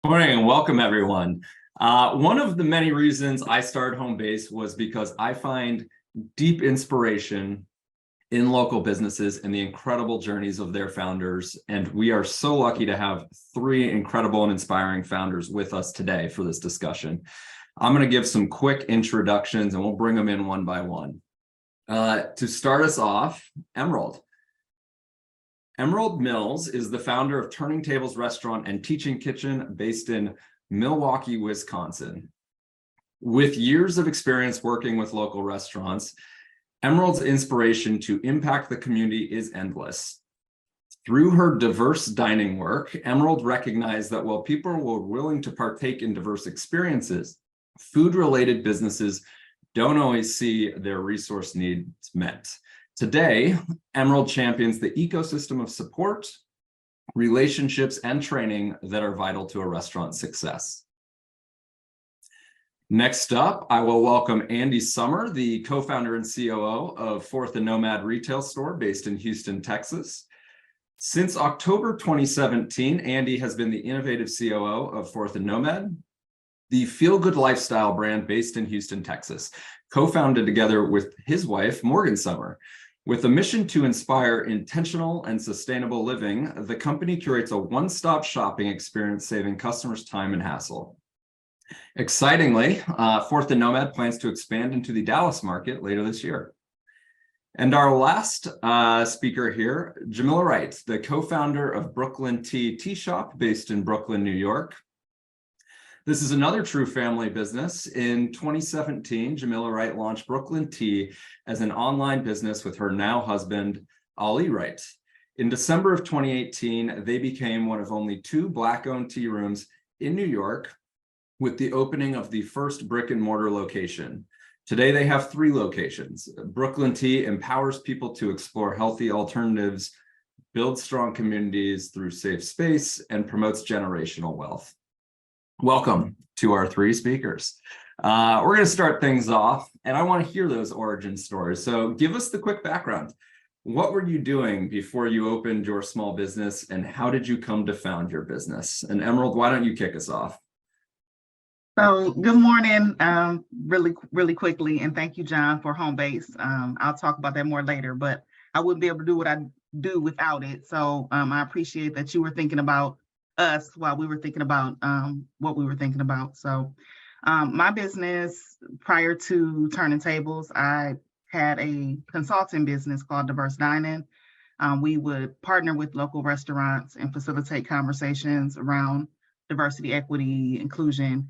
Morning and welcome, everyone. One of the many reasons I started Homebase was because I find deep inspiration in local businesses and the incredible journeys of their founders. And we are so lucky to have three incredible and inspiring founders with us today for this discussion. I'm going to give some quick introductions and we'll bring them in one by one. To start us off, Emerald. Emerald Mills is the founder of Turning Tables Restaurant and Teaching Kitchen based in Milwaukee, Wisconsin. With years of experience working with local restaurants, Emerald's inspiration to impact the community is endless. Through her diverse dining work, Emerald recognized that while people were willing to partake in diverse experiences, food-related businesses don't always see their resource needs met. Today, Emerald champions the ecosystem of support, relationships, and training that are vital to a restaurant's success. Next up, I will welcome Andy Sommer, the co-founder and COO of Fourth and Nomad retail store based in Houston, Texas. Since October 2017, Andy has been the innovative COO of Fourth and Nomad, the feel-good lifestyle brand based in Houston, Texas, co-founded together with his wife, Morgan Sommer. With a mission to inspire intentional and sustainable living, the company curates a one-stop shopping experience, saving customers time and hassle. Excitingly, Fourth and Nomad plans to expand into the Dallas market later this year. And our last speaker here, Jamila Wright, the co-founder of Brooklyn Tea Shop based in Brooklyn, New York. This is another true family business. In 2017, Jamila Wright launched Brooklyn Tea as an online business with her now husband, Ali Wright. In December of 2018, they became one of only two Black-owned tea rooms in New York with the opening of the first brick and mortar location. Today, they have three locations. Brooklyn Tea empowers people to explore healthy alternatives, builds strong communities through safe space, and promotes generational wealth. Welcome to our three speakers. We're going to start things off, and I want to hear those origin stories. So give us the quick background. What were you doing before you opened your small business, and how did you come to found your business? And Emerald, why don't you kick us off? So good morning, really quickly, and thank you, John, for Homebase. I'll talk about that more later, but I wouldn't be able to do what I do without it. So I appreciate that you were thinking about us while we were thinking about what we were thinking about. So my business prior to Turning Tables, I had a consulting business called Diverse Dining. We would partner with local restaurants and facilitate conversations around diversity, equity, inclusion.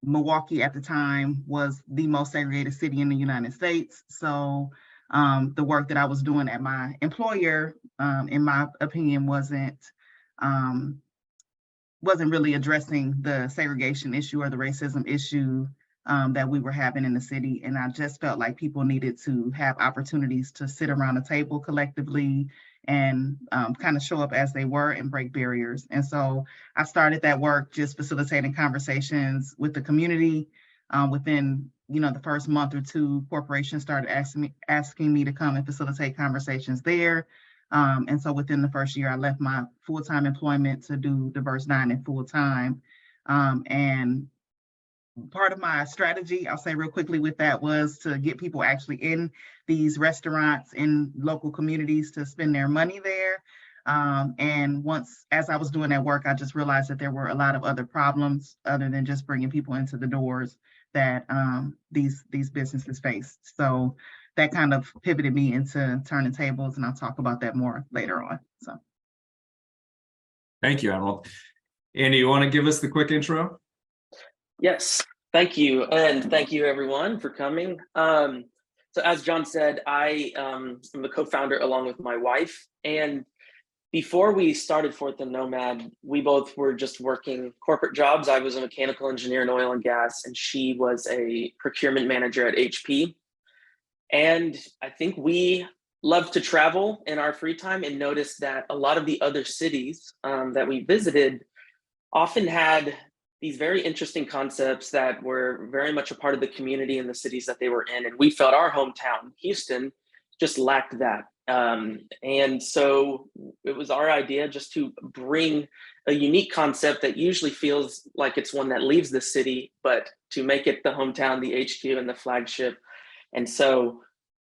Milwaukee at the time was the most segregated city in the United States. So the work that I was doing at my employer, in my opinion, wasn't really addressing the segregation issue or the racism issue that we were having in the city. And I just felt like people needed to have opportunities to sit around a table collectively and kind of show up as they were and break barriers. And so I started that work just facilitating conversations with the community. Within the first month or two, corporations started asking me to come and facilitate conversations there. And so within the first year, I left my full-time employment to do Diverse Dining full-time. And part of my strategy, I'll say real quickly with that, was to get people actually in these restaurants in local communities to spend their money there. And as I was doing that work, I just realized that there were a lot of other problems other than just bringing people into the doors that these businesses face. So that kind of pivoted me into Turning Tables, and I'll talk about that more later on. So, thank you, Emerald. Andy, you want to give us the quick intro? Yes, thank you, and thank you everyone for coming. So as John said, I am the co-founder along with my wife, and before we started Fourth and Nomad, we both were just working corporate jobs. I was a mechanical engineer in oil and gas, and she was a procurement manager at HP. And I think we love to travel in our free time and noticed that a lot of the other cities that we visited often had these very interesting concepts that were very much a part of the community in the cities that they were in. And we felt our hometown, Houston, just lacked that. And so it was our idea just to bring a unique concept that usually feels like it's one that leaves the city, but to make it the hometown, the HQ, and the flagship. And so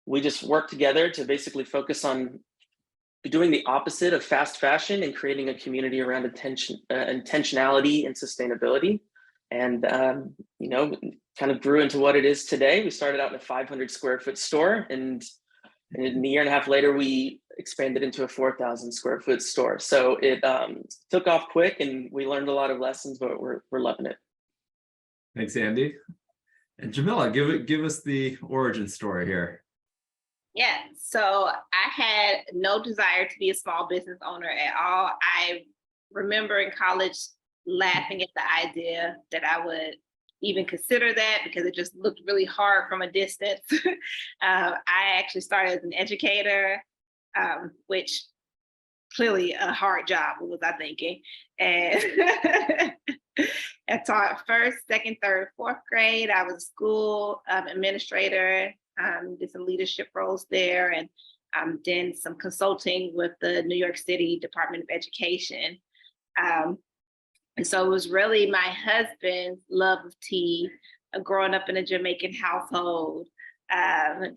we just worked together to basically focus on doing the opposite of fast fashion and creating a community around intentionality and sustainability. And, kind of grew into what it is today. We started out in a 500 square foot store, and a year and a half later, we expanded into a 4,000 square foot store. So it took off quick, and we learned a lot of lessons, but we're loving it. Thanks, Andy. And Jamila, give us the origin story here. Yeah, so I had no desire to be a small business owner at all. I remember in college laughing at the idea that I would even consider that because it just looked really hard from a distance. I actually started as an educator, which clearly a hard job, was I thinking. And I taught first, second, third, fourth grade. I was a school administrator, did some leadership roles there, and did some consulting with the New York City Department of Education. And so it was really my husband's love of tea, growing up in a Jamaican household,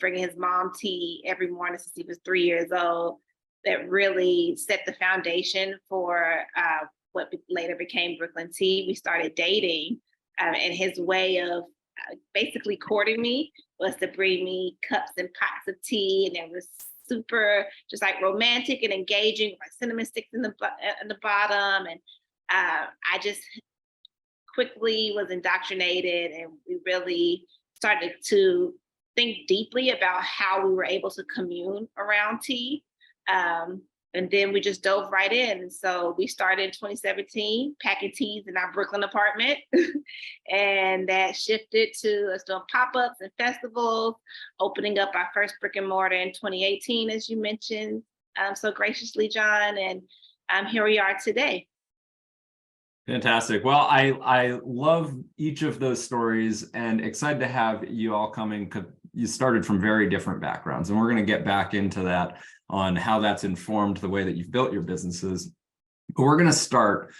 bringing his mom tea every morning since he was 3 years old, that really set the foundation for what later became Brooklyn Tea. We started dating, and his way of basically courting me was to bring me cups and pots of tea, and it was super just like romantic and engaging, like cinnamon sticks in the bottom. And I just quickly was indoctrinated, and we really started to think deeply about how we were able to commune around tea. And then we just dove right in. And so we started in 2017 packing teas in our Brooklyn apartment. And that shifted to us doing pop-ups and festivals, opening up our first brick and mortar in 2018, as you mentioned so graciously, John. And here we are today. Fantastic. Well, I love each of those stories and excited to have you all coming. You started from very different backgrounds, and we're going to get back into that on how that's informed the way that you've built your businesses. But we're going to start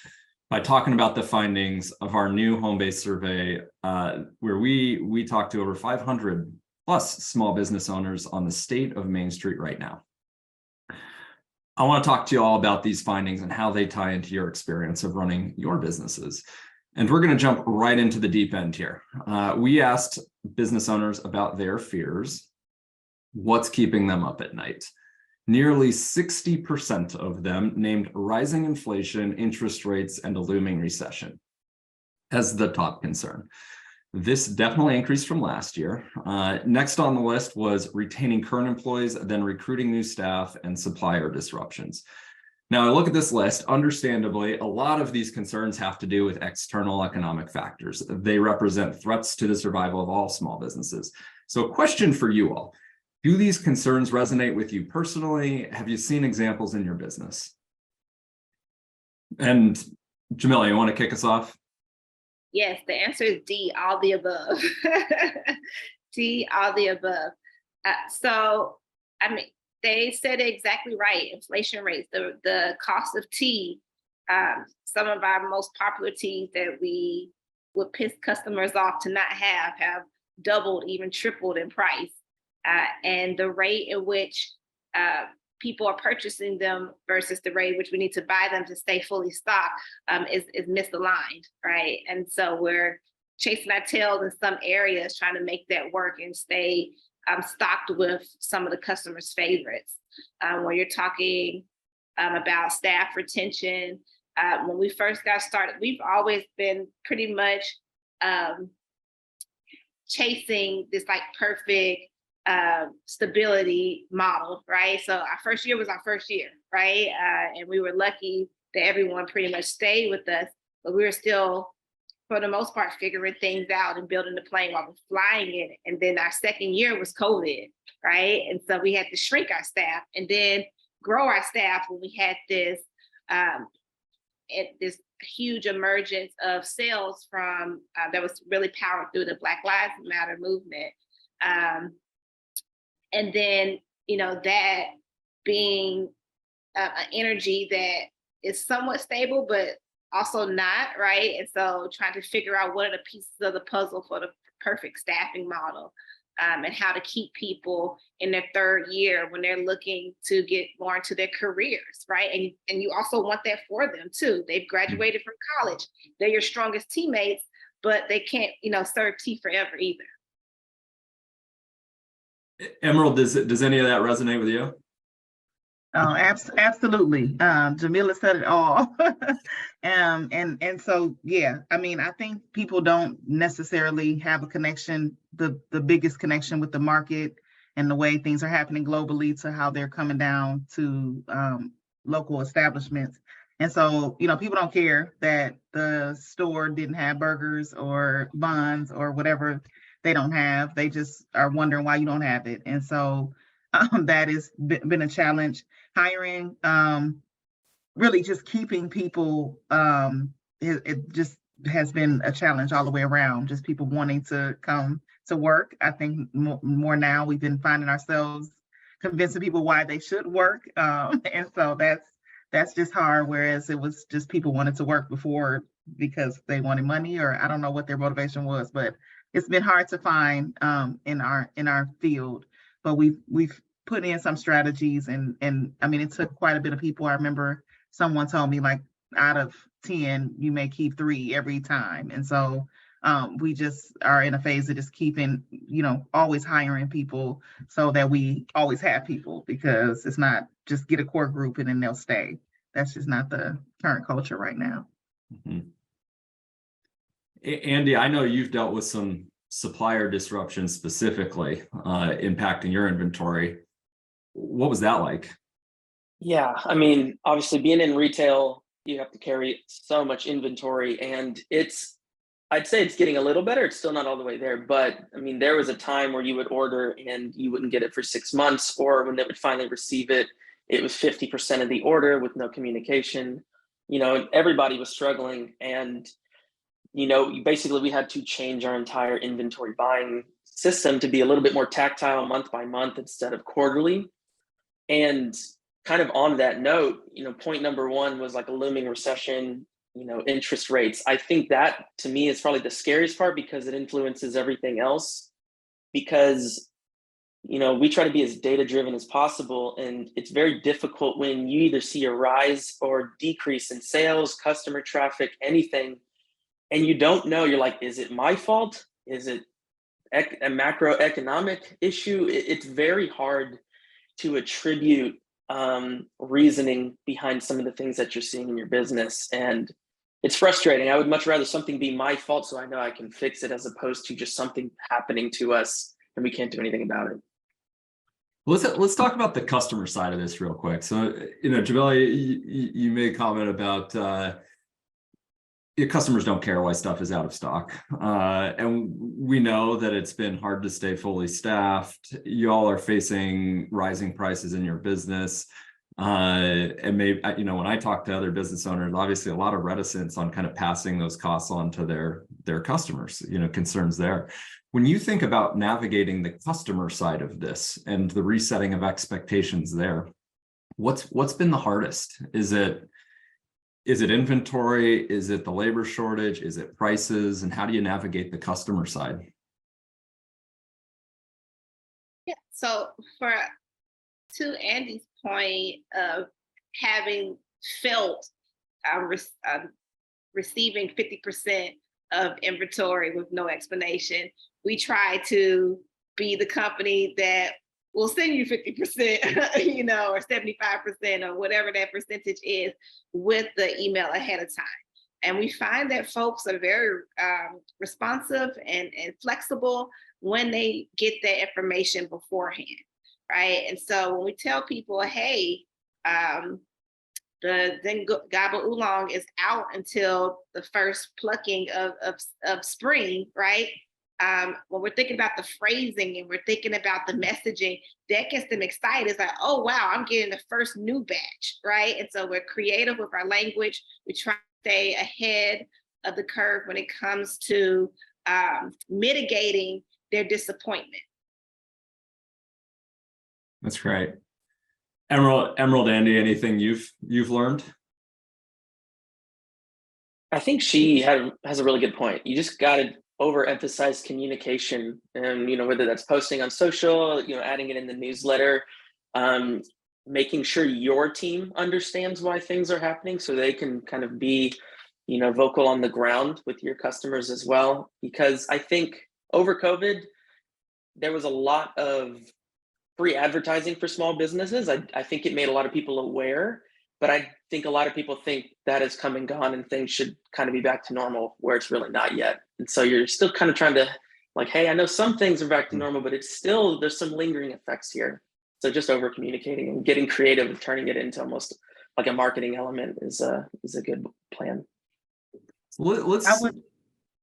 by talking about the findings of our new Homebase survey, where we talked to over 500 plus small business owners on the state of Main Street right now. I want to talk to you all about these findings and how they tie into your experience of running your businesses. And we're going to jump right into the deep end here. We asked business owners about their fears, what's keeping them up at night. Nearly 60% of them named rising inflation, interest rates, and a looming recession as the top concern. This definitely increased from last year. Next on the list was retaining current employees, then recruiting new staff, and supplier disruptions. Now, I look at this list, understandably, a lot of these concerns have to do with external economic factors. They represent threats to the survival of all small businesses. So a question for you all, do these concerns resonate with you personally? Have you seen examples in your business? And Jamila, you want to kick us off? Yes, the answer is D, all the above. D, all the above. So, I mean, they said it exactly right. Inflation rates, the cost of tea, some of our most popular teas that we would piss customers off to not have doubled, even tripled in price. And the rate in which people are purchasing them versus the rate which we need to buy them to stay fully stocked is misaligned, right? And so we're chasing our tails in some areas, trying to make that work and stay stocked with some of the customers' favorites. When you're talking about staff retention, when we first got started, we've always been pretty much chasing this like perfect stability model, right? So our first year was our first year, right? And we were lucky that everyone pretty much stayed with us, but we were still, for the most part, figuring things out and building the plane while we're flying it. And then our second year was COVID, right? And so we had to shrink our staff and then grow our staff when we had this huge emergence of sales from that was really powered through the Black Lives Matter movement. And then, that being an energy that is somewhat stable, but also not, right? And so trying to figure out what are the pieces of the puzzle for the perfect staffing model, and how to keep people in their third year when they're looking to get more into their careers, right? And you also want that for them too. They've graduated from college. They're your strongest teammates, but they can't, serve tea forever either. Emerald, does any of that resonate with you? Oh, absolutely. Jamila said it all. And so, yeah, I mean, I think people don't necessarily have a connection, the biggest connection with the market and the way things are happening globally to how they're coming down to local establishments. And so, people don't care that the store didn't have burgers or buns or whatever they don't have. They just are wondering why you don't have it. And so that has been a challenge. Hiring, really just keeping people, it just has been a challenge all the way around, just people wanting to come to work. I think more now we've been finding ourselves convincing people why they should work. And so that's just hard, whereas it was just people wanted to work before because they wanted money, or I don't know what their motivation was, but it's been hard to find in our field. But we've put in some strategies, and I mean, it took quite a bit of people. I remember someone told me, like, out of 10, you may keep 3 every time. And so we just are in a phase of just keeping, always hiring people so that we always have people, because it's not just get a core group and then they'll stay. That's just not the current culture right now. Mm-hmm. Andy, I know you've dealt with some supplier disruptions specifically impacting your inventory. What was that like? Yeah, I mean, obviously being in retail, you have to carry so much inventory, and I'd say it's getting a little better. It's still not all the way there, but I mean, there was a time where you would order and you wouldn't get it for 6 months, or when they would finally receive it, it was 50% of the order with no communication. Everybody was struggling, and basically we had to change our entire inventory buying system to be a little bit more tactile, month by month instead of quarterly. And kind of on that note, point number 1 was like a looming recession, interest rates. I think that to me is probably the scariest part, because it influences everything else. Because, we try to be as data driven as possible, and it's very difficult when you either see a rise or decrease in sales, customer traffic, anything, and you don't know. You're like, is it my fault? Is it a macroeconomic issue? It's very hard to attribute reasoning behind some of the things that you're seeing in your business. And it's frustrating. I would much rather something be my fault so I know I can fix it, as opposed to just something happening to us and we can't do anything about it. Let's talk about the customer side of this real quick. So, Jamila, you made a comment about your customers don't care why stuff is out of stock. And we know that it's been hard to stay fully staffed. You all are facing rising prices in your business. And maybe, when I talk to other business owners, obviously a lot of reticence on kind of passing those costs on to their customers, concerns there. When you think about navigating the customer side of this and the resetting of expectations there, what's been the hardest? Is it inventory? Is it the labor shortage? Is it prices? And how do you navigate the customer side? Yeah, so to Andy's point of having felt receiving 50% of inventory with no explanation, we try to be the company that will send you 50%, or 75%, or whatever that percentage is, with the email ahead of time. And we find that folks are very responsive and flexible when they get that information beforehand, right? And so when we tell people, hey, the Gaba Oolong is out until the first plucking of spring, right? When we're thinking about the phrasing and we're thinking about the messaging, that gets them excited. It's like, oh, wow, I'm getting the first new batch, right? And so we're creative with our language. We try to stay ahead of the curve when it comes to mitigating their disappointment. That's great. Emerald, Andy, anything you've learned? I think she has a really good point. You just got to overemphasize communication, and whether that's posting on social, adding it in the newsletter, making sure your team understands why things are happening, so they can kind of be, vocal on the ground with your customers as well. Because I think over COVID, there was a lot of free advertising for small businesses. I think it made a lot of people aware, but I think a lot of people think that has come and gone and things should kind of be back to normal, where it's really not yet. And so you're still kind of trying to like, hey, I know some things are back to normal, but it's still, there's some lingering effects here. So just over communicating and getting creative and turning it into almost like a marketing element is a good plan. Let's. I would.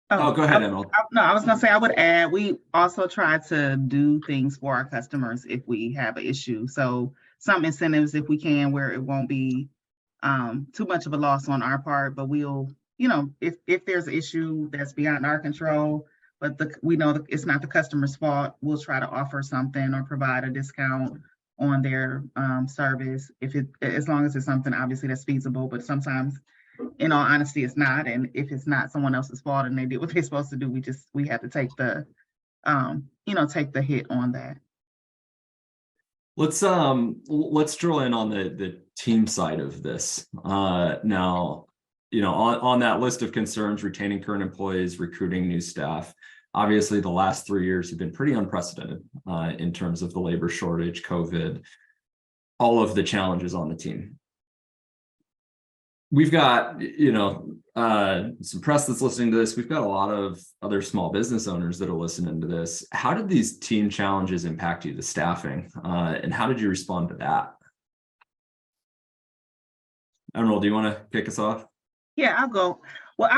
Oh, go ahead, Emerald. No, I was gonna say, I would add, we also try to do things for our customers if we have an issue. So some incentives, if we can, where it won't be too much of a loss on our part, but we'll, if there's an issue that's beyond our control, but we know that it's not the customer's fault, we'll try to offer something or provide a discount on their service, as long as it's something obviously that's feasible. But sometimes, in all honesty, it's not. And if it's not someone else's fault and they did what they're supposed to do, we have to take the take the hit on that. Let's drill in on the team side of this. Now, on that list of concerns, retaining current employees, recruiting new staff, obviously the last 3 years have been pretty unprecedented in terms of the labor shortage, COVID, all of the challenges on the team. We've got, some press that's listening to this. We've got a lot of other small business owners that are listening to this. How did these team challenges impact you, the staffing, and how did you respond to that? Emerald, do you want to kick us off? Yeah, I'll go. Well,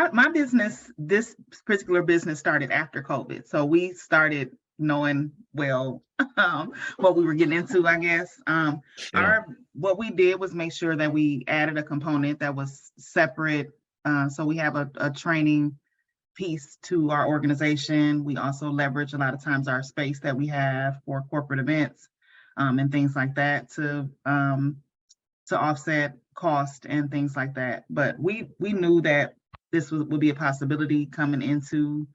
this particular business started after COVID. So we started knowing what we were getting into, I guess. What we did was make sure that we added a component that was separate. So we have a training piece to our organization. We also leverage a lot of times our space that we have for corporate events and things like that to offset cost and things like that. But we knew that this would be a possibility coming into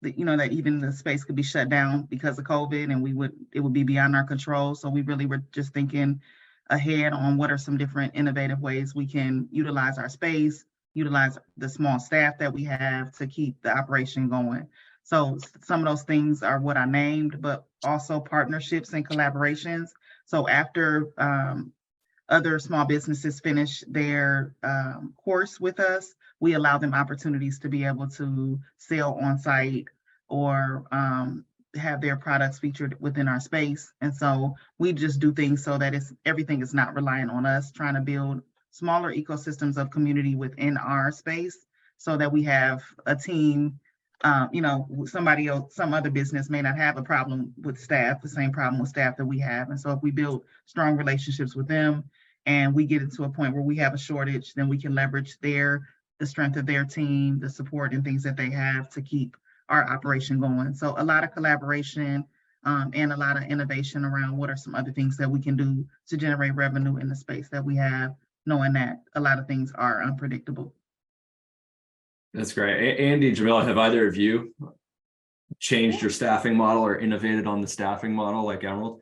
that even the space could be shut down because of COVID, and it would be beyond our control. So we really were just thinking ahead on what are some different innovative ways we can utilize our space, utilize the small staff that we have to keep the operation going. So some of those things are what I named, but also partnerships and collaborations. So after other small businesses finish their course with us, we allow them opportunities to be able to sell on site or have their products featured within our space. And so we just do things so that everything is not reliant on us, trying to build smaller ecosystems of community within our space so that we have a team. Somebody else, some other business may not have a problem with staff, the same problem with staff that we have. And so if we build strong relationships with them and we get into a point where we have a shortage, then we can leverage the strength of their team, the support and things that they have to keep our operation going. So a lot of collaboration and a lot of innovation around what are some other things that we can do to generate revenue in the space that we have, knowing that a lot of things are unpredictable. That's great. Andy, Jamila, have either of you changed your staffing model or innovated on the staffing model like Emerald?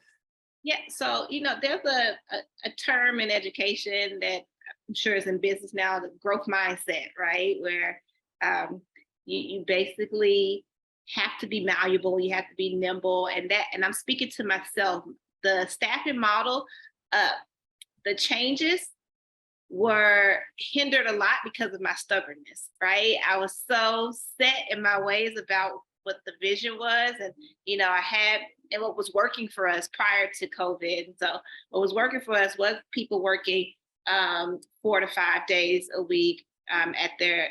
Yeah, so there's a term in education that I'm sure is in business now, the growth mindset, right? Where you basically have to be malleable, you have to be nimble, and I'm speaking to myself. The staffing model, the changes were hindered a lot because of my stubbornness, right? I was so set in my ways about what the vision was, and and what was working for us prior to COVID. So what was working for us was people working 4 to 5 days a week at their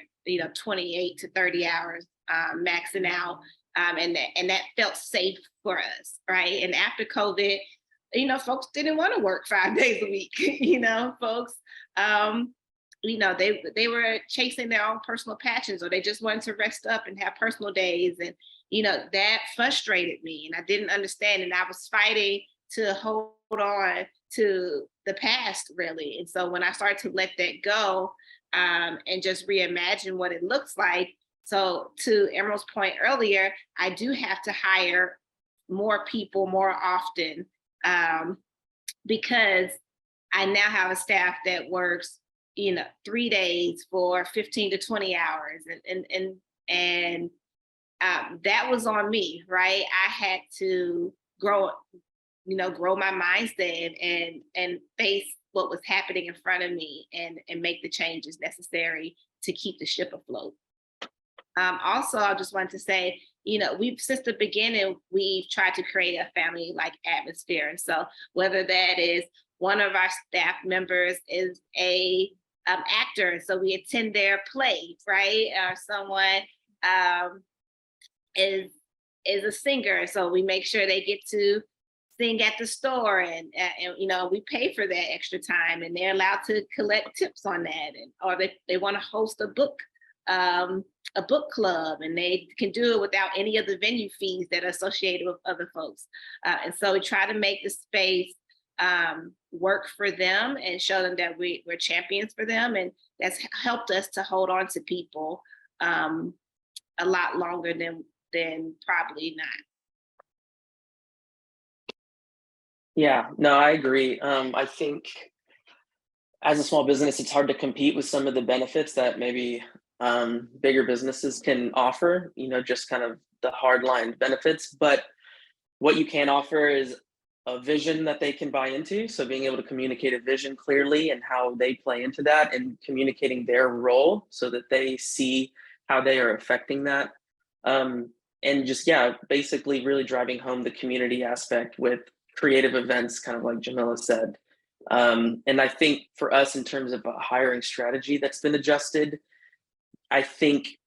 28 to 30 hours, maxing out, and that felt safe for us, right? And after COVID, folks didn't want to work 5 days a week. Folks, they were chasing their own personal passions, or they just wanted to rest up and have personal days, and that frustrated me, and I didn't understand, and I was fighting to hold on to the past, really. And so when I started to let that go, and just reimagine what it looks like. So to Emerald's point earlier, I do have to hire more people more often, because I now have a staff that works, 3 days for 15 to 20 hours. And that was on me, right? I had to grow my mindset and face what was happening in front of me and make the changes necessary to keep the ship afloat. Also, I just wanted to say, we've since the beginning, we've tried to create a family-like atmosphere. And so whether that is one of our staff members is a actor, so we attend their play, right? Or someone is a singer, so we make sure they get to sing at the store, and we pay for that extra time, and they're allowed to collect tips on that, or they want to host a book club, and they can do it without any of the venue fees that are associated with other folks. And so we try to make the space work for them and show them that we're champions for them, and that's helped us to hold on to people a lot longer than probably not. Yeah, no, I agree. I think as a small business, it's hard to compete with some of the benefits that maybe bigger businesses can offer, just kind of the hard-line benefits. But what you can offer is a vision that they can buy into. So being able to communicate a vision clearly and how they play into that, and communicating their role so that they see how they are affecting that. And just, basically really driving home the community aspect with creative events, kind of like Jamila said. And I think for us, in terms of a hiring strategy that's been adjusted, I think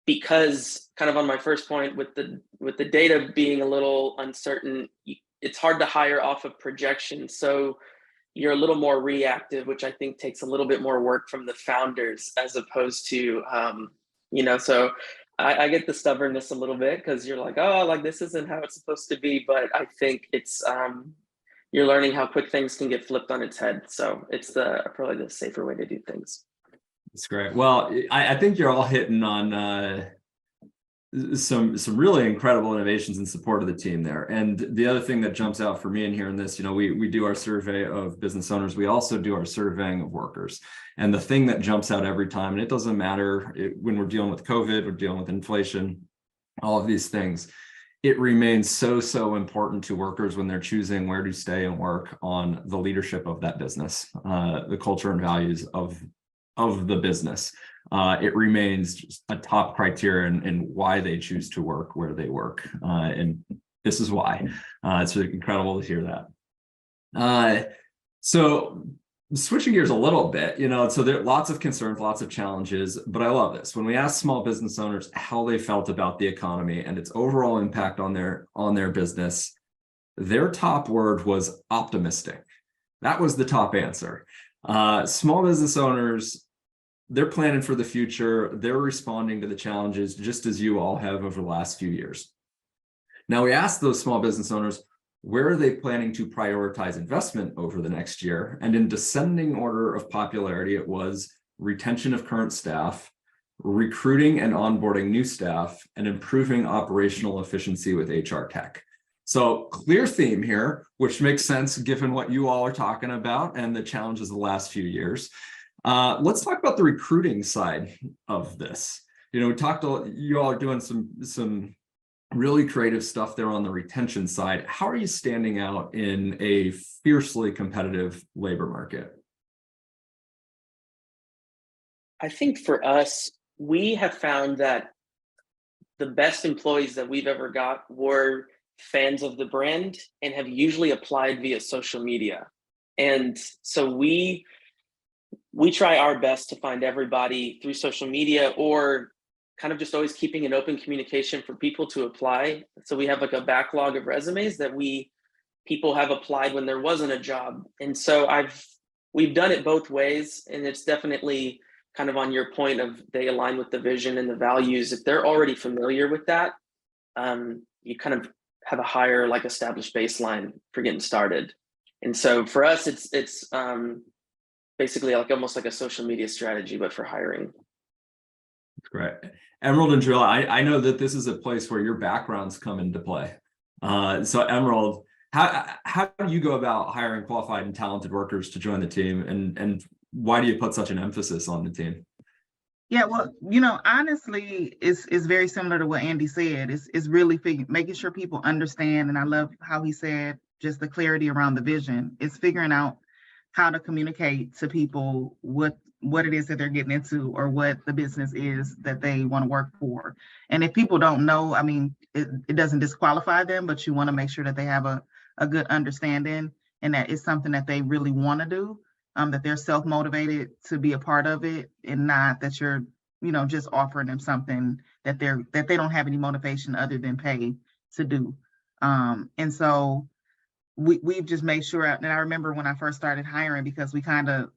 because kind of on my first point with the data being a little uncertain, it's hard to hire off of projections. So you're a little more reactive, which I think takes a little bit more work from the founders, as opposed to, so I get the stubbornness a little bit, because you're like, oh, like this isn't how it's supposed to be. But I think it's, you're learning how quick things can get flipped on its head. So it's probably the safer way to do things. That's great. Well, I think you're all hitting on some really incredible innovations in support of the team there. And the other thing that jumps out for me in hearing this, we do our survey of business owners. We also do our surveying of workers. And the thing that jumps out every time, and it doesn't matter when we're dealing with COVID, we're dealing with inflation, all of these things, it remains so important to workers when they're choosing where to stay and work on the leadership of that business, the culture and values of the business. It remains just a top criteria in why they choose to work where they work. And this is why. It's incredible to hear that. So switching gears a little bit, so there are lots of concerns, lots of challenges, but I love this. When we asked small business owners how they felt about the economy and its overall impact on their business, their top word was optimistic. That was the top answer. Small business owners, they're planning for the future. They're responding to the challenges just as you all have over the last few years. Now, we asked those small business owners, where are they planning to prioritize investment over the next year? And in descending order of popularity, it was retention of current staff, recruiting and onboarding new staff, and improving operational efficiency with HR tech. So clear theme here, which makes sense given what you all are talking about and the challenges of the last few years. Let's talk about the recruiting side of this. You all are doing some really creative stuff there on the retention side. How are you standing out in a fiercely competitive labor market? I think for us, we have found that the best employees that we've ever got were fans of the brand and have usually applied via social media. And so we try our best to find everybody through social media, or kind of just always keeping an open communication for people to apply. So we have like a backlog of resumes that people have applied when there wasn't a job. And so we've done it both ways, and it's definitely kind of on your point of they align with the vision and the values. If they're already familiar with that, you kind of have a higher established baseline for getting started. And so for us, it's basically like almost like a social media strategy, but for hiring. Great. Emerald and Jamila, I know that this is a place where your backgrounds come into play. So Emerald, how do you go about hiring qualified and talented workers to join the team, and why do you put such an emphasis on the team? Yeah, well, honestly, it's very similar to what Andy said. It's really making sure people understand, and I love how he said just the clarity around the vision. It's figuring out how to communicate to people what it is that they're getting into, or what the business is that they want to work for. And if people don't know, I mean, it doesn't disqualify them, but you want to make sure that they have a good understanding, and that it's something that they really want to do. That they're self-motivated to be a part of it, and not that you're, just offering them something that they don't have any motivation other than pay to do. And so we've just made sure, and I remember when I first started hiring, because we kind of,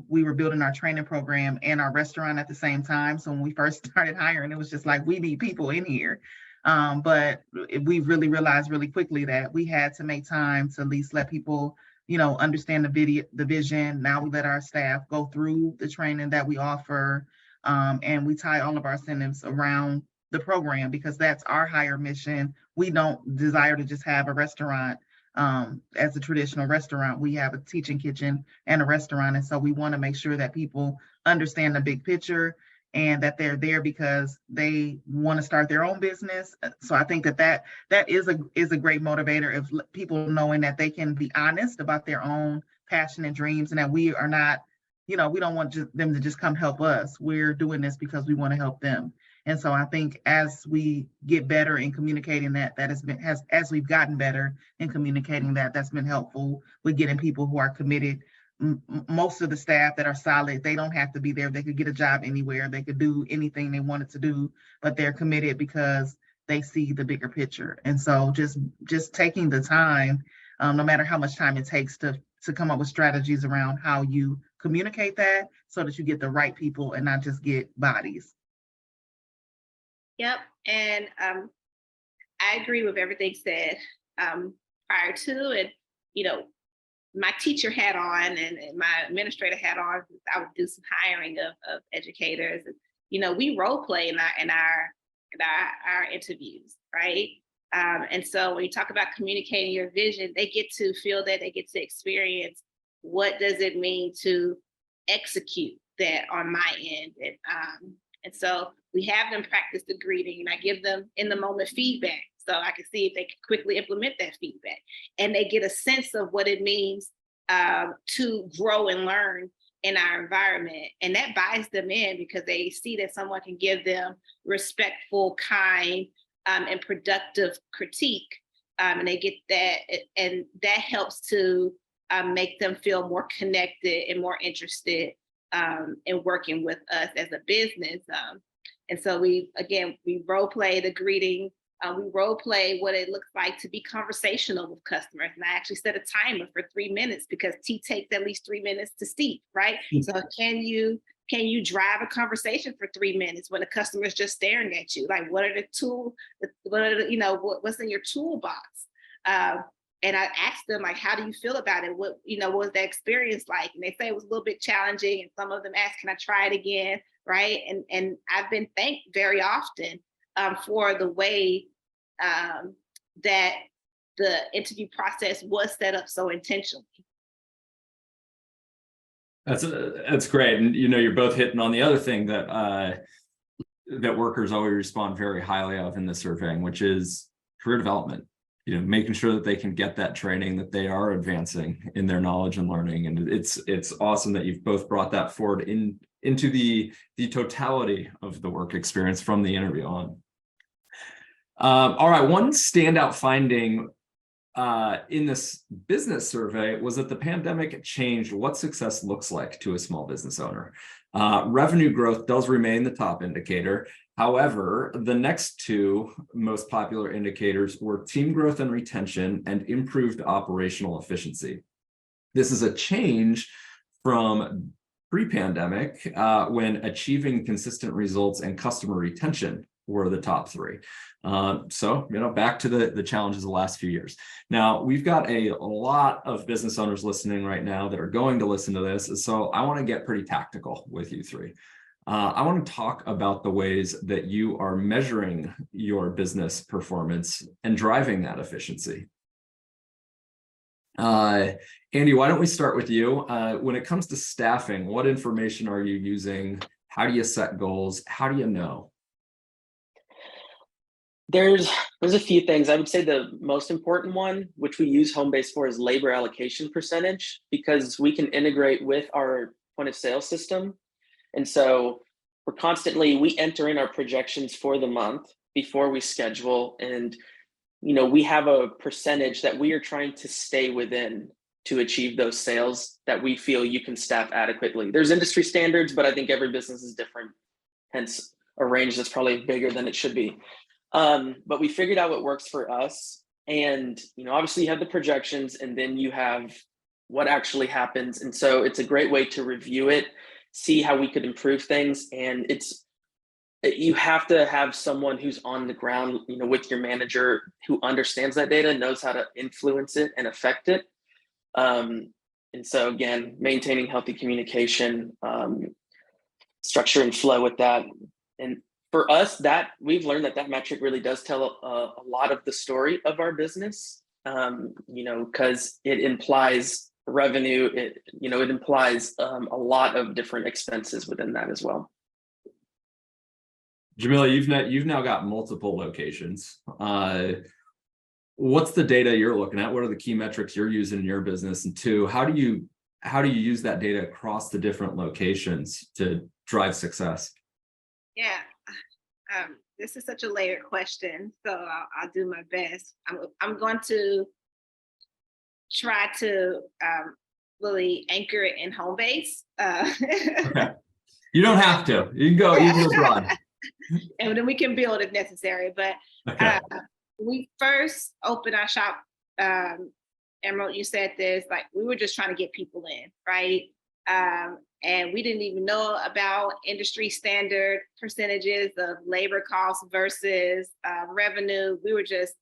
we were building our training program and our restaurant at the same time. So when we first started hiring, it was just like, we need people in here. But we really realized really quickly that we had to make time to at least let people understand the vision. Now we let our staff go through the training that we offer, and we tie all of our incentives around the program, because that's our higher mission. We don't desire to just have a restaurant as a traditional restaurant. We have a teaching kitchen and a restaurant, and so we want to make sure that people understand the big picture, and that they're there because they want to start their own business. So I think that is a great motivator of people knowing that they can be honest about their own passion and dreams, and that we are not, we don't want them to just come help us. We're doing this because we want to help them. And so I think as we get better in communicating that as we've gotten better in communicating that's been helpful with getting people who are committed. Most of the staff that are solid, they don't have to be there. They could get a job anywhere. They could do anything they wanted to do, but they're committed because they see the bigger picture. And so just taking the time, no matter how much time it takes to come up with strategies around how you communicate that, so that you get the right people and not just get bodies. Yep. And I agree with everything said prior to, and my teacher hat on and my administrator hat on. I would do some hiring of educators. And, we role play in our interviews, right? And so when you talk about communicating your vision, they get to feel that, they get to experience what does it mean to execute that on my end. And so we have them practice the greeting, and I give them in the moment feedback, so I can see if they can quickly implement that feedback. And they get a sense of what it means to grow and learn in our environment. And that buys them in, because they see that someone can give them respectful, kind, and productive critique. And they get that, and that helps to make them feel more connected and more interested in working with us as a business. And so we role play the greeting. We role play what it looks like to be conversational with customers. And I actually set a timer for 3 minutes, because tea takes at least 3 minutes to steep, right? So can you drive a conversation for 3 minutes when a customer is just staring at you? Like, what are the tools? What's in your toolbox? And I asked them, like, how do you feel about it? What was the experience like? And they say it was a little bit challenging. And some of them asked, can I try it again? Right. And I've been thanked very often for the way that the interview process was set up so intentionally. That's great. And, you're both hitting on the other thing that workers always respond very highly of in the surveying, which is career development. Making sure that they can get that training, that they are advancing in their knowledge and learning. And it's awesome that you've both brought that forward into the totality of the work experience from the interview on. All right, one standout finding in this business survey was that the pandemic changed what success looks like to a small business owner. Revenue growth does remain the top indicator. However, the next two most popular indicators were team growth and retention, and improved operational efficiency. This is a change from pre-pandemic, when achieving consistent results and customer retention were the top three. So, back to the challenges of the last few years. Now, we've got a lot of business owners listening right now that are going to listen to this. So I want to get pretty tactical with you three. I want to talk about the ways that you are measuring your business performance and driving that efficiency. Andy, why don't we start with you? When it comes to staffing, what information are you using? How do you set goals? How do you know? There's a few things. I would say the most important one, which we use Homebase for, is labor allocation percentage, because we can integrate with our point of sale system. And so we enter in our projections for the month before we schedule. And, we have a percentage that we are trying to stay within to achieve those sales that we feel you can staff adequately. There's industry standards, but I think every business is different, hence a range that's probably bigger than it should be. But we figured out what works for us. And, obviously you have the projections and then you have what actually happens. And so it's a great way to review it, see how we could improve things. And you have to have someone who's on the ground, with your manager, who understands that data, knows how to influence it and affect it. And so again, maintaining healthy communication, structure and flow with that. And for us, that we've learned that metric really does tell a lot of the story of our business, because it implies revenue. It implies a lot of different expenses within that as well. Jamila, you've now got multiple locations. What's the data you're looking at? What are the key metrics you're using in your business? And two, how do you use that data across the different locations to drive success? Yeah, this is such a layered question, so I'll do my best. I'm going to try to really anchor it in Homebase. Okay. You don't have to. You can go broad. And then we can build if necessary. But Okay. We first opened our shop. Emerald, you said this, like we were just trying to get people in, right? And we didn't even know about industry standard percentages of labor costs versus revenue. We were just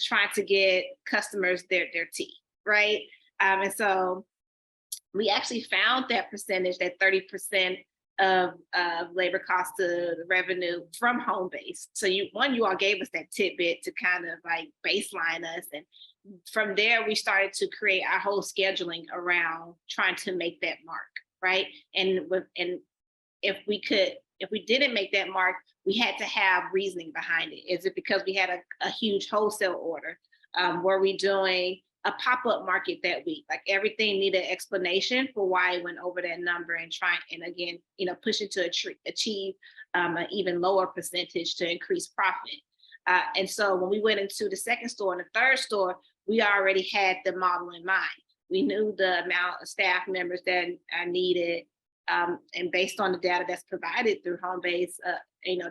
trying to get customers their tea, right? And so we actually found that percentage, that 30% of labor cost to the revenue from Homebase. So you all gave us that tidbit to kind of like baseline us. And from there, we started to create our whole scheduling around trying to make that mark, right? And if we didn't make that mark, we had to have reasoning behind it. Is it because we had a huge wholesale order? Were we doing a pop-up market that week? Like everything needed explanation for why it went over that number, and again, pushing to achieve an even lower percentage to increase profit. And so when we went into the second store and the third store, we already had the model in mind. We knew the amount of staff members that are needed, and based on the data that's provided through Homebase,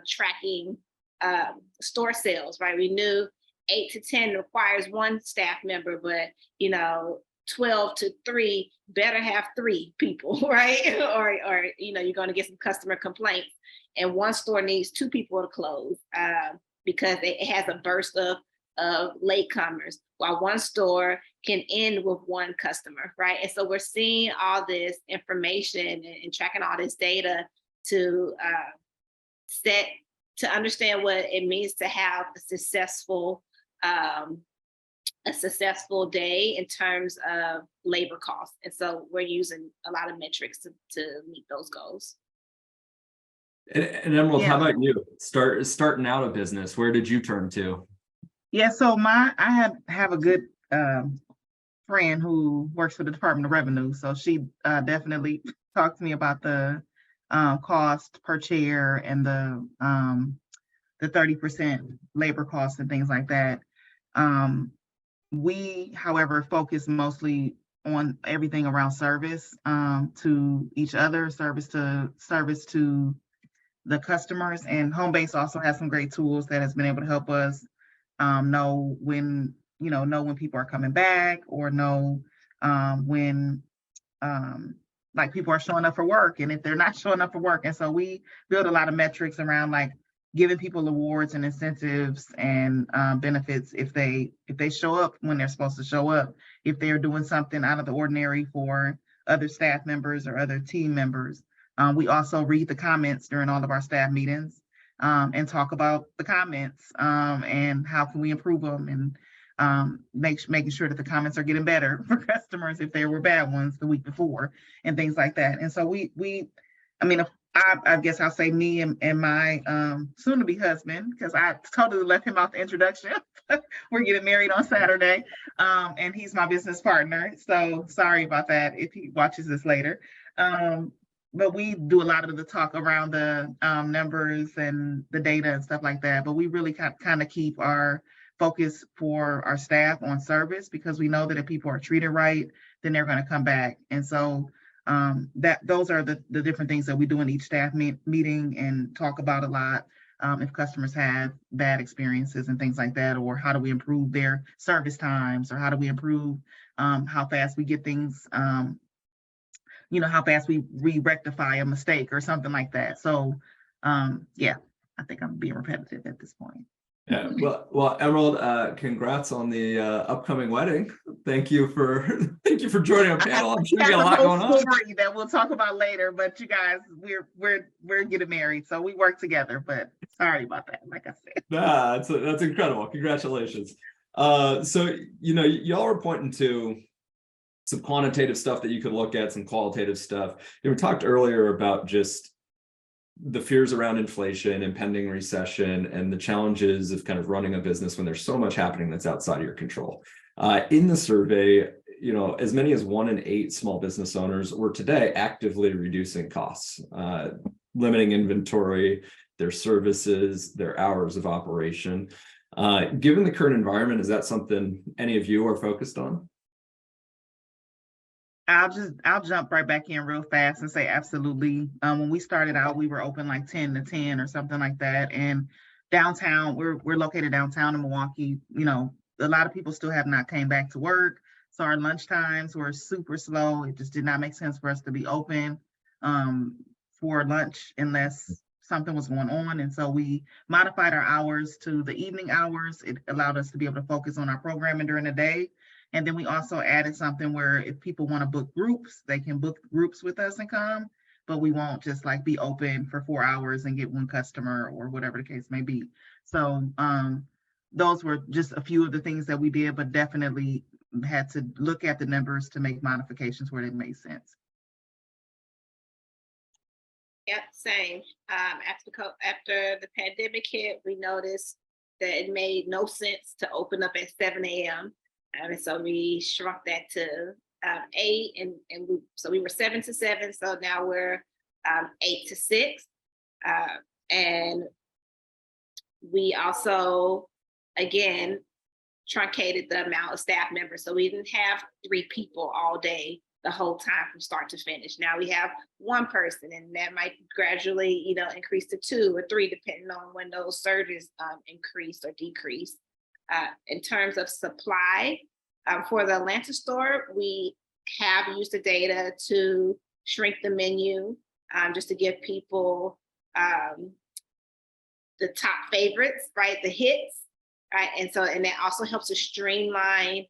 tracking store sales, right? We knew 8 to 10 requires one staff member, but 12 to 3 better have 3 people, right? or you're going to get some customer complaints. And one store needs 2 people to close because it has a burst of latecomers, while one store can end with 1 customer, right? And so we're seeing all this information and tracking all this data to understand what it means to have a successful day in terms of labor costs. And so we're using a lot of metrics to meet those goals. And Emerald, how about you? Starting out a business, where did you turn to? Yeah, so I have a good friend who works for the Department of Revenue. So she definitely talked to me about the cost per chair and the 30% labor costs and things like that. We, however, focus mostly on everything around service to each other, service to the customers. And Homebase also has some great tools that has been able to help us know when people are coming back, or know when like people are showing up for work and if they're not showing up for work. And so we build a lot of metrics around like giving people awards and incentives and benefits if they show up when they're supposed to show up, if they're doing something out of the ordinary for other staff members or other team members. We also read the comments during all of our staff meetings and talk about the comments and how can we improve them, and making sure that the comments are getting better for customers if there were bad ones the week before and things like that. And so I guess I'll say me and my soon-to-be husband, because I totally left him out the introduction. We're getting married on Saturday, and he's my business partner. So sorry about that if he watches this later. But we do a lot of the talk around the numbers and the data and stuff like that. But we really kind of keep our focus for our staff on service, because we know that if people are treated right, then they're going to come back. And so those are the different things that we do in each staff meeting and talk about a lot. If customers have bad experiences and things like that, or how do we improve their service times, or how do we improve how fast we get things, how fast we rectify a mistake or something like that. So yeah, I think I'm being repetitive at this point. Yeah, well, Emerald, congrats on the upcoming wedding. Thank you for joining our panel. I'm sure you got a lot going on. Story that we'll talk about later, but you guys, we're getting married, so we work together. But sorry about that. Like I said, Nah, that's incredible. Congratulations. So y'all are pointing to some quantitative stuff that you could look at, some qualitative stuff. We talked earlier about just the fears around inflation, impending recession, and the challenges of kind of running a business when there's so much happening that's outside of your control. In the survey, as many as 1 in 8 small business owners were today actively reducing costs, limiting inventory, their services, their hours of operation. Given the current environment, is that something any of you are focused on? I'll jump right back in real fast and say absolutely. When we started out, we were open like 10 to 10 or something like that. And downtown, we're located downtown in Milwaukee. A lot of people still have not came back to work. So our lunch times were super slow. It just did not make sense for us to be open for lunch unless something was going on. And so we modified our hours to the evening hours. It allowed us to be able to focus on our programming during the day. And then we also added something where if people want to book groups, they can book groups with us and come, but we won't just like be open for 4 hours and get one customer or whatever the case may be. So those were just a few of the things that we did, but definitely had to look at the numbers to make modifications where they made sense. Yep, same. After the pandemic hit, we noticed that it made no sense to open up at 7 a.m. And so we shrunk that to 8, and we were 7 to 7. So now we're 8 to 6. And we also, again, truncated the amount of staff members. So we didn't have 3 people all day the whole time from start to finish. Now we have 1 person, and that might gradually, increase to 2 or 3, depending on when those surges increase or decrease. In terms of supply, for the Atlanta store, we have used the data to shrink the menu just to give people the top favorites, right? The hits, right? And that also helps to streamline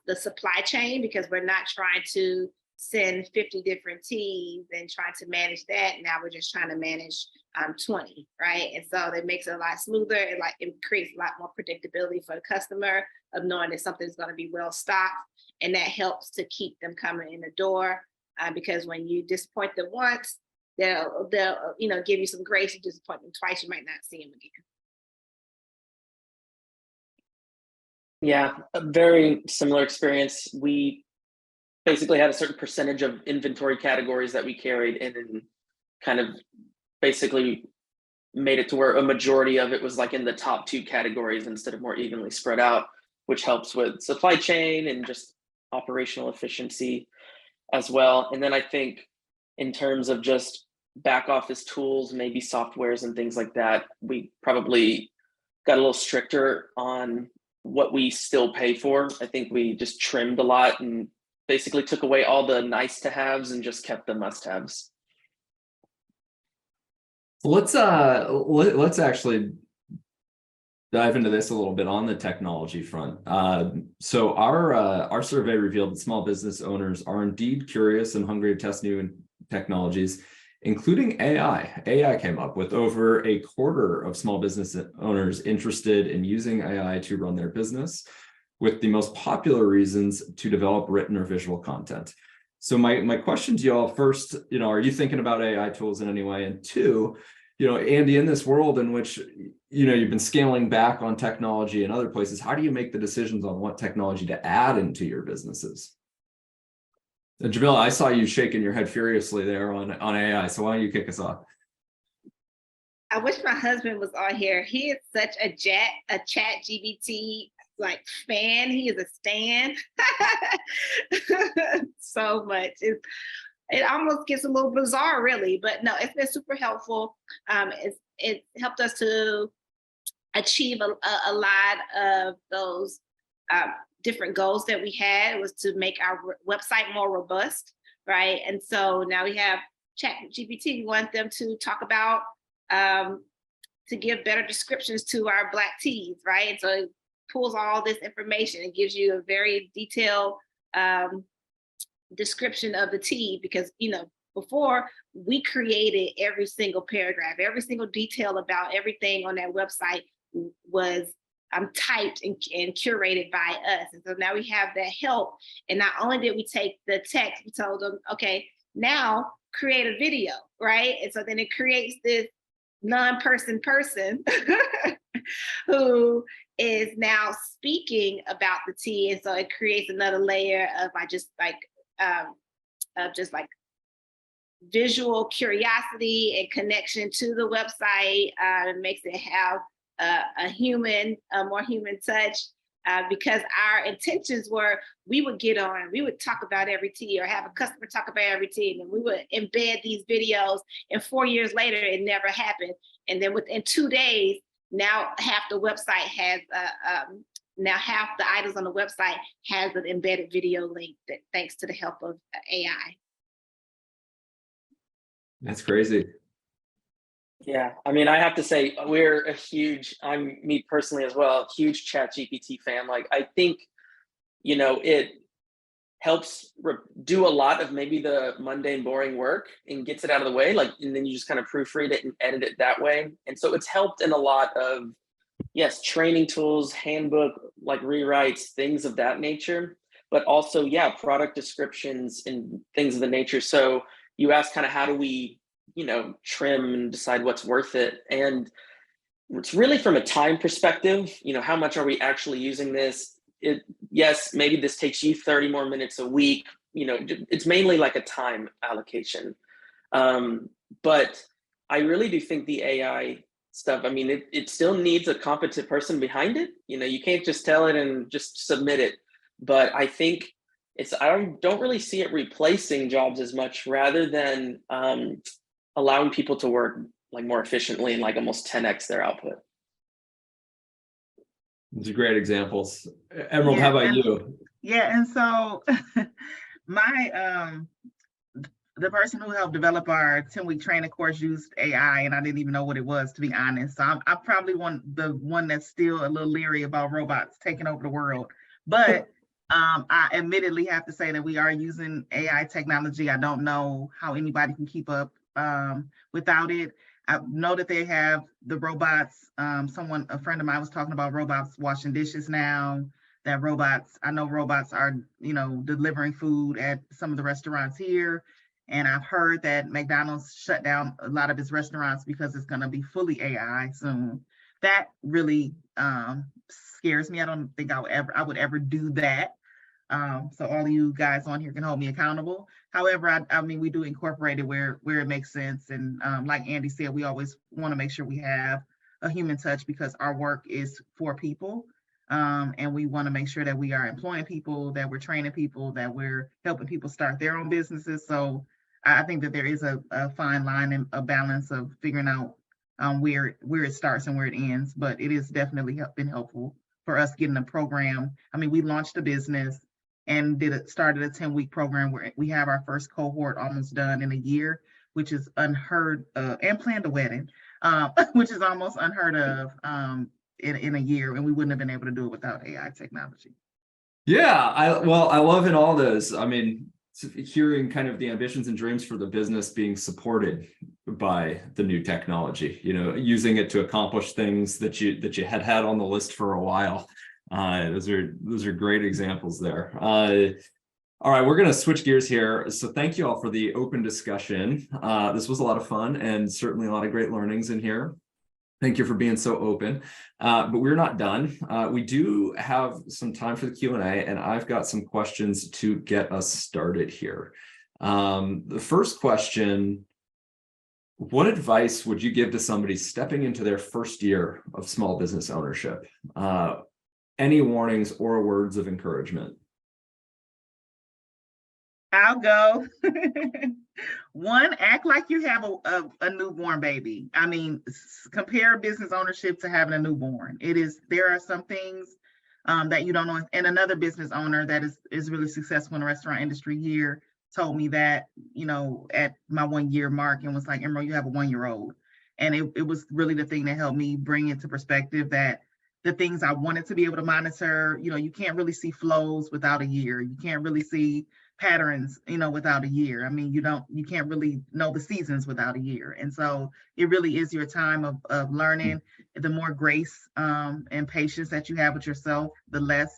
the supply chain, because we're not trying to send 50 different teas and trying to manage that. Now we're just trying to manage 20, right? And so that makes it a lot smoother. It creates a lot more predictability for the customer of knowing that something's going to be well stocked, and that helps to keep them coming in the door. Because when you disappoint them once, they'll give you some grace. You disappoint them twice, you might not see them again. Yeah, a very similar experience. We basically had a certain percentage of inventory categories that we carried and kind of basically made it to where a majority of it was like in the top 2 categories instead of more evenly spread out, which helps with supply chain and just operational efficiency as well. And then I think in terms of just back office tools, maybe softwares and things like that, we probably got a little stricter on what we still pay for. I think we just trimmed a lot and basically took away all the nice to haves and just kept the must haves. So let's actually dive into this a little bit on the technology front. So our survey revealed that small business owners are indeed curious and hungry to test new technologies, including AI. AI came up with over a quarter of small business owners interested in using AI to run their business, with the most popular reasons to develop written or visual content. So my question to you all, first, are you thinking about AI tools in any way? And two, Andy, in this world in which, you've been scaling back on technology in other places, how do you make the decisions on what technology to add into your businesses? And Jamila, I saw you shaking your head furiously there on AI. So why don't you kick us off? I wish my husband was on here. He is such a chat GBT like fan. He is a stan so much. It almost gets a little bizarre, really, but no, it's been super helpful. It helped us to achieve a lot of those different goals that we had. It was to make our website more robust, right? And so now we have Chat GPT. We want them to talk about, to give better descriptions to our Black teas, right? And so it pulls all this information and gives you a very detailed description of the tea, because before we created every single paragraph, every single detail about everything on that website was typed and curated by us. And so now we have that help. And not only did we take the text, we told them, okay, now create a video, right? And so then it creates this non-person person who is now speaking about the tea. And so it creates another layer of just visual curiosity and connection to the website. It makes it have a more human touch, because our intentions were we would get on, we would talk about every tea or have a customer talk about every tea, and we would embed these videos, and 4 years later, it never happened. And then within 2 days, now half the website has, now half the items on the website has an embedded video link, that thanks to the help of AI. That's crazy. Yeah, I mean, I have to say I'm me personally as well, huge Chat GPT fan. Like, I think, it helps do a lot of maybe the mundane, boring work and gets it out of the way. Like, and then you just kind of proofread it and edit it that way. And so it's helped in a lot of, yes, training tools, handbook, like rewrites, things of that nature, but also, yeah, product descriptions and things of the nature. So you ask kind of how do we, trim and decide what's worth it. And it's really from a time perspective, how much are we actually using this? Yes, maybe this takes you 30 more minutes a week. It's mainly like a time allocation. But I really do think the AI stuff, I mean, it still needs a competent person behind it. You can't just tell it and just submit it. But I think I don't really see it replacing jobs as much, rather than allowing people to work like more efficiently and like almost 10x their output. These are great examples. Emerald, how about you? Yeah, and so the person who helped develop our 10-week training course used AI, and I didn't even know what it was, to be honest. So I'm probably the one that's still a little leery about robots taking over the world. But I admittedly have to say that we are using AI technology. I don't know how anybody can keep up without it. I know that they have the robots. A friend of mine was talking about robots washing dishes now. I know robots are, delivering food at some of the restaurants here. And I've heard that McDonald's shut down a lot of its restaurants because it's going to be fully AI soon. That really scares me. I don't think I would ever do that. So all of you guys on here can hold me accountable. However, I mean, we do incorporate it where it makes sense. And like Andy said, we always want to make sure we have a human touch, because our work is for people. And we want to make sure that we are employing people, that we're training people, that we're helping people start their own businesses. So I think that there is a fine line and a balance of figuring out where it starts and where it ends. But it has definitely been helpful for us getting a program. I mean, we launched a business and started a 10-week program where we have our first cohort almost done in a year. which is unheard of, and planned a wedding, which is almost unheard of in a year, and we wouldn't have been able to do it without AI technology. Yeah, I love in all those. I mean, hearing kind of the ambitions and dreams for the business being supported by the new technology, you know, using it to accomplish things that you had on the list for a while. Those are great examples there. All right, we're going to switch gears here. So thank you all for the open discussion. This was a lot of fun and certainly a lot of great learnings in here. Thank you for being so open, but we're not done. We do have some time for the Q&A, and I've got some questions to get us started here. The first question, what advice would you give to somebody stepping into their first year of small business ownership? Any warnings or words of encouragement? I'll go. One, act like you have a newborn baby. I mean, compare business ownership to having a newborn. There are some things that you don't know. And another business owner that is really successful in the restaurant industry here told me that, you know, at my 1 year mark, and was like, Emerald, you have a 1-year-old. And it was really the thing that helped me bring into perspective that the things I wanted to be able to monitor, you know, you can't really see flows without a year. You can't really see patterns, you know, without a year. I mean, you can't really know the seasons without a year. And so it really is your time of learning. The more grace and patience that you have with yourself, the less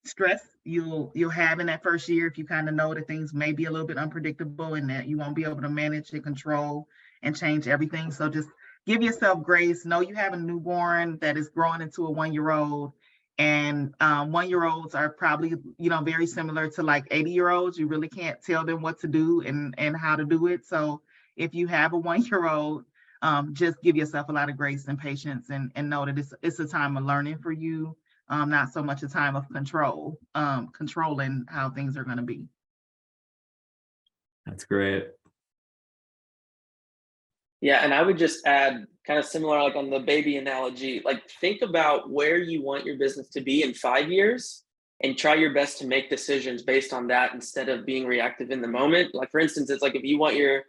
stress you'll have in that first year, if you kind of know that things may be a little bit unpredictable and that you won't be able to manage and control and change everything. So just give yourself grace. Know you have a newborn that is growing into a 1-year-old. And 1-year-olds are probably, you know, very similar to like 80-year-olds. You really can't tell them what to do and how to do it. So if you have a 1-year-old, just give yourself a lot of grace and patience, and know that it's a time of learning for you, not so much a time of controlling how things are going to be. That's great. Yeah, and I would just add, kind of similar, like on the baby analogy, like think about where you want your business to be in 5 years and try your best to make decisions based on that instead of being reactive in the moment. Like, for instance, it's like if you want your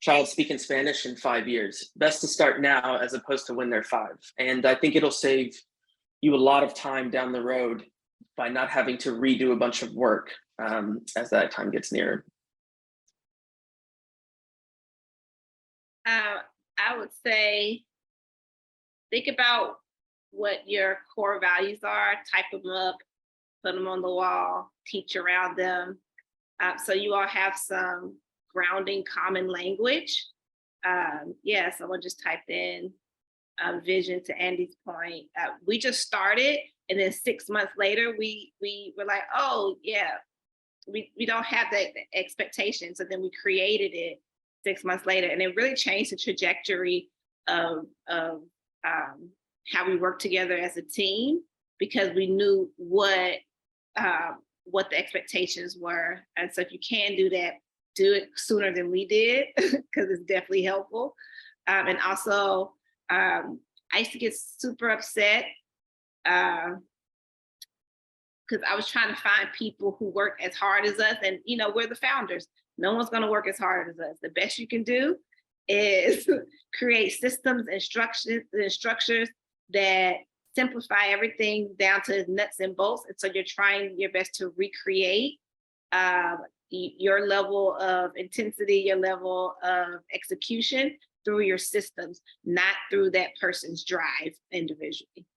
child speaking Spanish in 5 years, best to start now as opposed to when they're 5. And I think it'll save you a lot of time down the road by not having to redo a bunch of work as that time gets nearer. I would say, think about what your core values are, type them up, put them on the wall, teach around them. So you all have some grounding common language. Yeah, someone just typed in vision to Andy's point. We just started, and then 6 months later, we were like, oh yeah, we don't have that expectation. So then we created it 6 months later, and it really changed the trajectory of how we work together as a team, because we knew what the expectations were. And so if you can do that, do it sooner than we did, because it's definitely helpful. And also, I used to get super upset because I was trying to find people who work as hard as us, and you know, we're the founders. No one's going to work as hard as us. The best you can do is create systems and structures that simplify everything down to nuts and bolts. And so you're trying your best to recreate your level of intensity, your level of execution through your systems, not through that person's drive individually.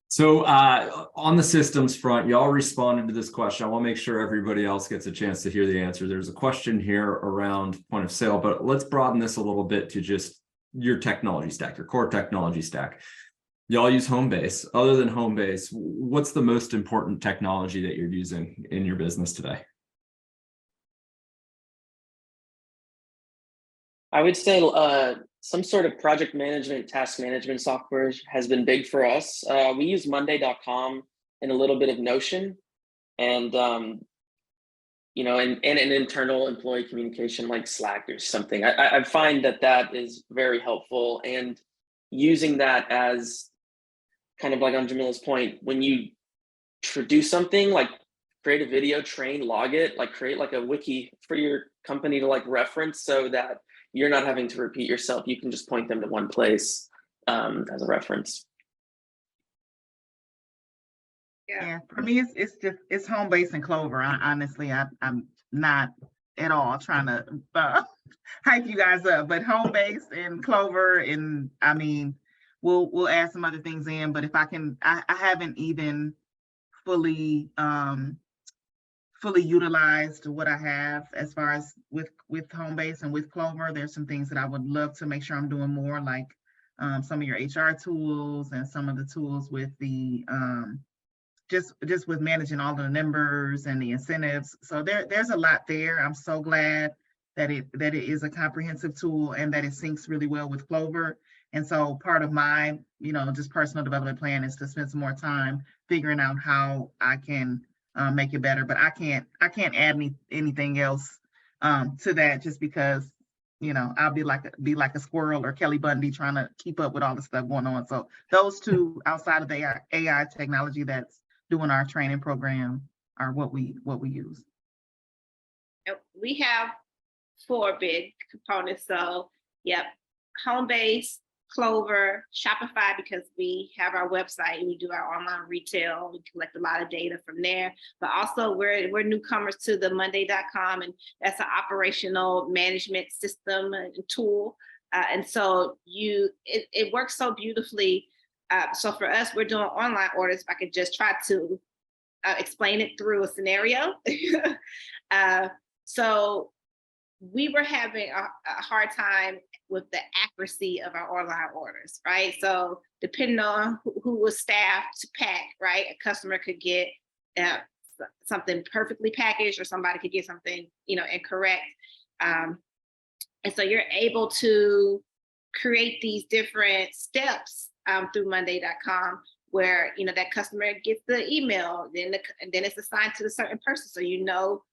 So on the systems front, y'all responded to this question. I want to make sure everybody else gets a chance to hear the answer. There's a question here around point of sale, but let's broaden this a little bit to just your technology stack, your core technology stack. Y'all use Homebase. Other than Homebase, what's the most important technology that you're using in your business today? I would say some sort of project management, task management software has been big for us. We use Monday.com and a little bit of Notion, and you know, and an internal employee communication like Slack or something. I find that is very helpful, and using that as kind of like on Jamila's point, when you do something, like create a video, train, log it, like create like a wiki for your company to like reference so that you're not having to repeat yourself. You can just point them to one place as a reference. Yeah, for me, it's Homebase and Clover. Honestly, I'm not at all trying to hype you guys up, but Homebase and Clover, and I mean, we'll add some other things in. But if I can, I haven't even fully utilized what I have as far as with Homebase and with Clover. There's some things that I would love to make sure I'm doing more, like some of your HR tools and some of the tools with the just with managing all of the numbers and the incentives. So there's a lot there. I'm so glad that it is a comprehensive tool and that it syncs really well with Clover. And so part of my, just personal development plan is to spend some more time figuring out how I can make it better. But I can't add anything else to that, just because I'll be like a squirrel or Kelly Bundy trying to keep up with all the stuff going on. So those two, outside of the AI technology that's doing our training program, are what we use. We have 4 big components. So yep, Homebase, Clover, Shopify, because we have our website and we do our online retail. We collect a lot of data from there, but also we're newcomers to the Monday.com, and that's an operational management system and tool. And so it works so beautifully. So for us, we're doing online orders. If I could just try to explain it through a scenario. So we were having a hard time with the accuracy of our online orders, right? So depending on who was staffed to pack, right? A customer could get something perfectly packaged, or somebody could get something, incorrect. And so you're able to create these different steps through Monday.com, where that customer gets the email, then it's assigned to a certain person, so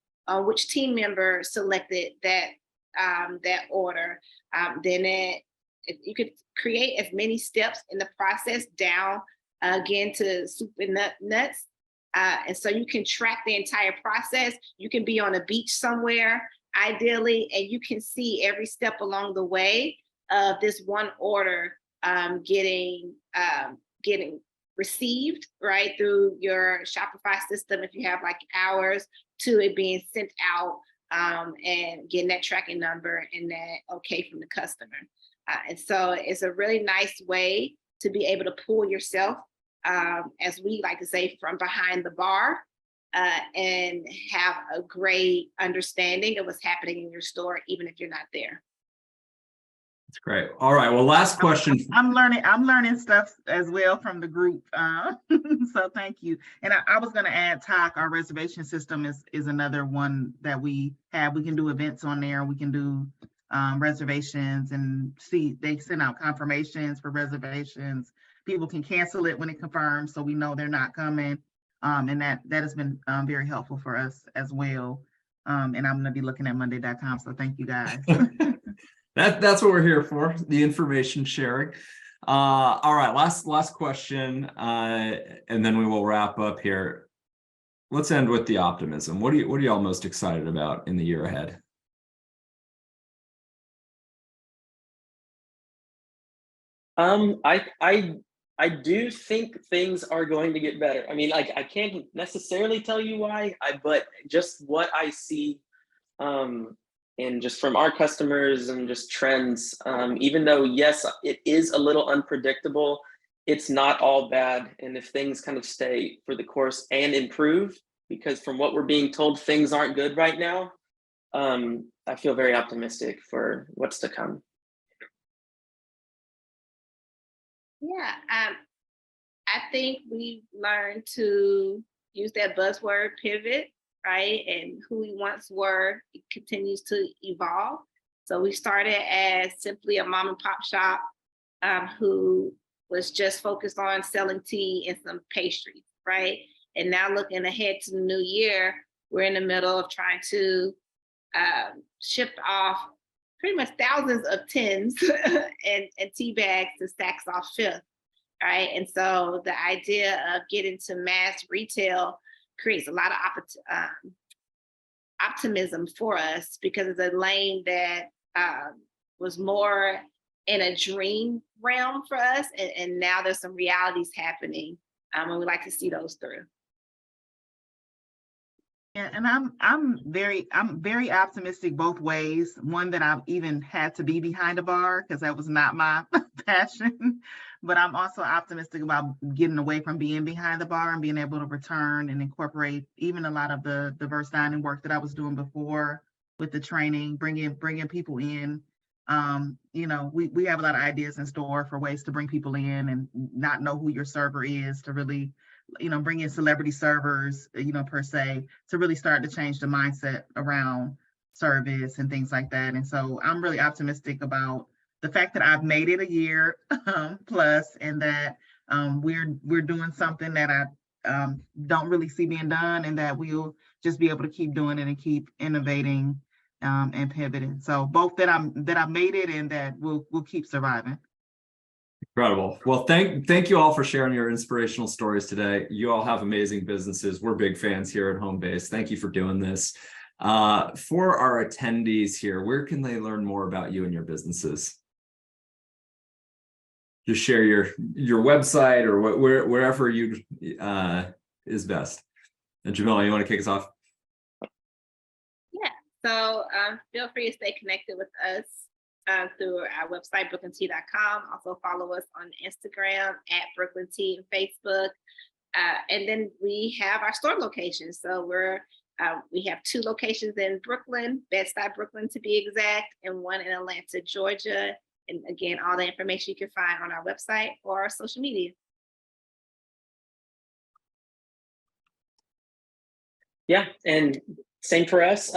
which team member selected that order. Then you could create as many steps in the process down again to soup and nuts, and so you can track the entire process. You can be on a beach somewhere, ideally, and you can see every step along the way of this one order getting received, right, through your Shopify system, if you have like hours, to it being sent out and getting that tracking number and that okay from the customer. And so it's a really nice way to be able to pull yourself, as we like to say, from behind the bar, and have a great understanding of what's happening in your store, even if you're not there. That's great. All right. Well, last question. I'm learning stuff as well from the group. So thank you. And I was going to add TOC, our reservation system is another one that we have. We can do events on there. We can do reservations, and they send out confirmations for reservations. People can cancel it when it confirms, so we know they're not coming. And that has been very helpful for us as well. And I'm going to be looking at Monday.com. So thank you guys. That's what we're here for, the information sharing. All right, last question, and then we will wrap up here. Let's end with the optimism. What are y'all most excited about in the year ahead? I do think things are going to get better. I mean, like, I can't necessarily tell you why, but just what I see, and just from our customers and just trends, even though, yes, it is a little unpredictable, it's not all bad. And if things kind of stay for the course and improve, because from what we're being told, things aren't good right now, I feel very optimistic for what's to come. Yeah, I think we learned to use that buzzword pivot, right? And who we once were, it continues to evolve. So we started as simply a mom and pop shop who was just focused on selling tea and some pastries, right? And now looking ahead to the new year, we're in the middle of trying to ship off pretty much thousands of tins and tea bags to Saks off Fifth, right? And so the idea of getting to mass retail creates a lot of optimism for us, because it's a lane that was more in a dream realm for us, and now there's some realities happening, and we like to see those through. Yeah, and I'm very optimistic both ways. One, that I've even had to be behind a bar because that was not my passion, but I'm also optimistic about getting away from being behind the bar and being able to return and incorporate even a lot of the diverse dining work that I was doing before with the training, bringing people in. You know, we have a lot of ideas in store for ways to bring people in and not know who your server is, to really, you know, bring in celebrity servers, you know, per se, to really start to change the mindset around service and things like that. And so I'm really optimistic about the fact that I've made it a year plus, and that we're doing something that I don't really see being done, and that we'll just be able to keep doing it and keep innovating and pivoting. So both that I've made it, and that we'll keep surviving. Incredible. Well, thank you all for sharing your inspirational stories today. You all have amazing businesses. We're big fans here at Homebase. Thank you for doing this. For our attendees here, where can they learn more about you and your businesses? Just share your website, or wherever you is best. And Jamila, you want to kick us off? Yeah, so feel free to stay connected with us through our website, brooklynt.com. Also follow us on Instagram at Brooklyn Tea and Facebook. And then we have our store locations. So we have 2 locations in Brooklyn, Bed-Stuy, Brooklyn to be exact, and 1 in Atlanta, Georgia. And again, all the information you can find on our website or our social media. Yeah, and same for us.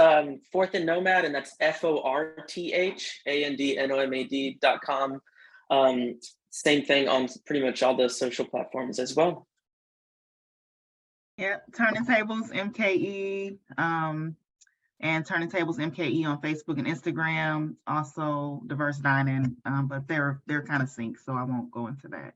Fourth and Nomad, and that's FORTHANDNOMAD.com. Same thing on pretty much all the social platforms as well. Yeah, Turning Tables MKE, and Turning Tables MKE on Facebook and Instagram. Also Diverse Dining, but they're kind of synced, so I won't go into that.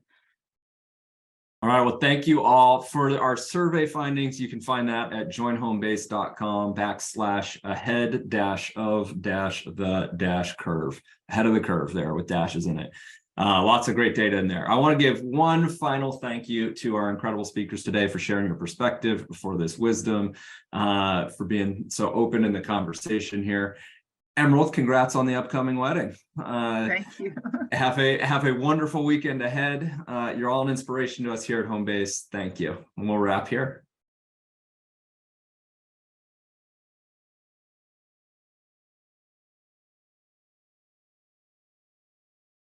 All right, well, thank you all for our survey findings. You can find that at joinhomebase.com/ahead-of-the-curve, ahead of the curve there with dashes in it. Lots of great data in there. I want to give one final thank you to our incredible speakers today for sharing your perspective, for this wisdom, for being so open in the conversation here. Emerald, congrats on the upcoming wedding. Thank you. Have a wonderful weekend ahead. You're all an inspiration to us here at Homebase. Thank you. And we'll wrap here.